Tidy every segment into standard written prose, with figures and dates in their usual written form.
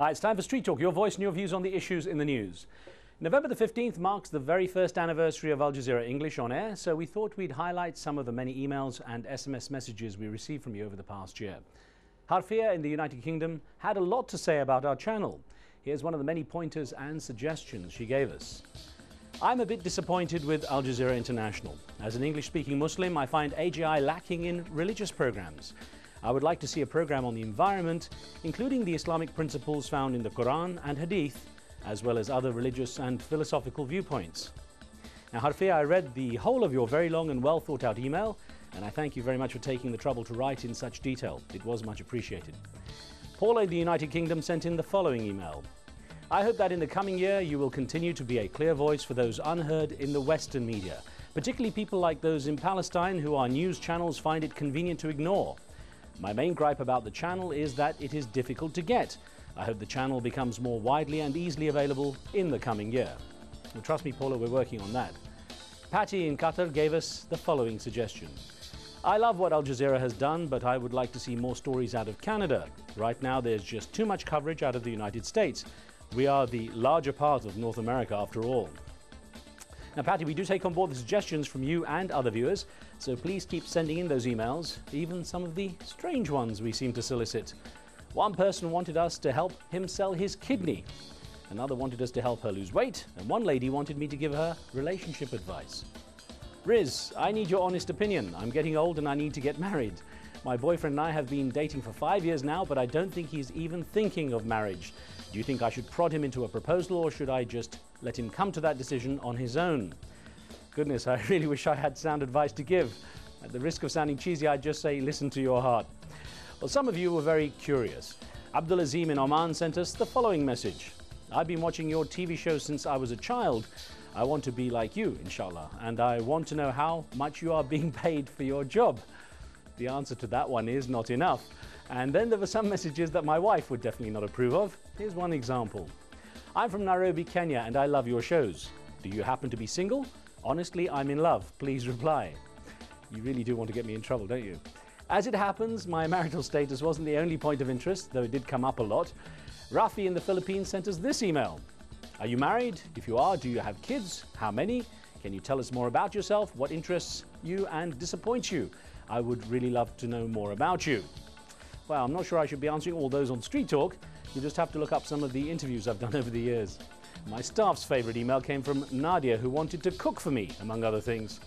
Hi, it's time for Street Talk, your voice and your views on the issues in the news. November the 15th marks the very first anniversary of Al Jazeera English on air, so we thought we'd highlight some of the many emails and SMS messages we received from you over the past year. Harfia in the United Kingdom had a lot to say about our channel. Here's one of the many pointers and suggestions she gave us. I'm a bit disappointed with Al Jazeera International. As an English-speaking Muslim, I find AJI lacking in religious programs. I would like to see a program on the environment, including the Islamic principles found in the Quran and Hadith, as well as other religious and philosophical viewpoints. Now, Harfia, I read the whole of your very long and well thought out email, and I thank you very much for taking the trouble to write in such detail. It was much appreciated. Paula in the United Kingdom sent in the following email. I hope that in the coming year you will continue to be a clear voice for those unheard in the Western media, particularly people like those in Palestine who our news channels find it convenient to ignore. My main gripe about the channel is that it is difficult to get. I hope the channel becomes more widely and easily available in the coming year. Well, trust me, Paula, we're working on that. Patty in Qatar gave us the following suggestion. I love what Al Jazeera has done, but I would like to see more stories out of Canada. Right now, there's just too much coverage out of the United States. We are the larger part of North America after all. Now, Patty, we do take on board the suggestions from you and other viewers, so please keep sending in those emails, even some of the strange ones we seem to solicit. One person wanted us to help him sell his kidney. Another wanted us to help her lose weight, and one lady wanted me to give her relationship advice. Riz, I need your honest opinion. I'm getting old and I need to get married. My boyfriend and I have been dating for 5 years now, but I don't think he's even thinking of marriage. Do you think I should prod him into a proposal, or should I just let him come to that decision on his own? Goodness, I really wish I had sound advice to give. At the risk of sounding cheesy, I'd just say listen to your heart. Well, some of you were very curious. Abdul Azim in Oman sent us the following message. I've been watching your TV show since I was a child. I want to be like you, inshallah, and I want to know how much you are being paid for your job. The answer to that one is not enough. And then there were some messages that my wife would definitely not approve of. Here's one example. I'm from Nairobi, Kenya, and I love your shows. Do you happen to be single? Honestly, I'm in love. Please reply. You really do want to get me in trouble, don't you? As it happens, my marital status wasn't the only point of interest, though it did come up a lot. Rafi in the Philippines sent us this email. Are you married? If you are, do you have kids? How many? Can you tell us more about yourself? What interests you and disappoints you? I would really love to know more about you. Well, I'm not sure I should be answering all those on Street Talk. You just have to look up some of the interviews I've done over the years. My staff's favorite email came from Nadia, who wanted to cook for me, among other things.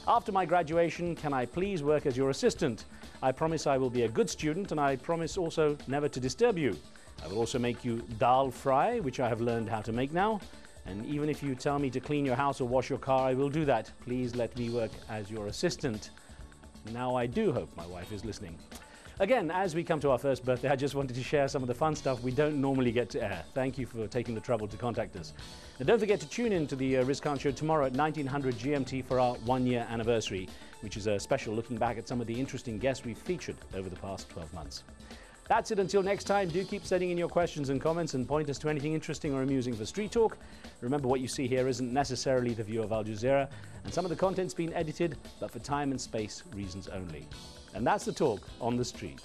After my graduation, can I please work as your assistant? I promise I will be a good student, and I promise also never to disturb you. I will also make you dal fry, which I have learned how to make now. And even if you tell me to clean your house or wash your car, I will do that. Please let me work as your assistant. Now I do hope my wife is listening. Again, as we come to our first birthday, I just wanted to share some of the fun stuff we don't normally get to air. Thank you for taking the trouble to contact us. Now, don't forget to tune in to the Riz Khan Show tomorrow at 1900 GMT for our 1-year anniversary, which is a special looking back at some of the interesting guests we've featured over the past 12 months. That's it until next time. Do keep sending in your questions and comments and point us to anything interesting or amusing for Street Talk. Remember, what you see here isn't necessarily the view of Al Jazeera, and some of the content's been edited, but for time and space reasons only. And that's the talk on the street.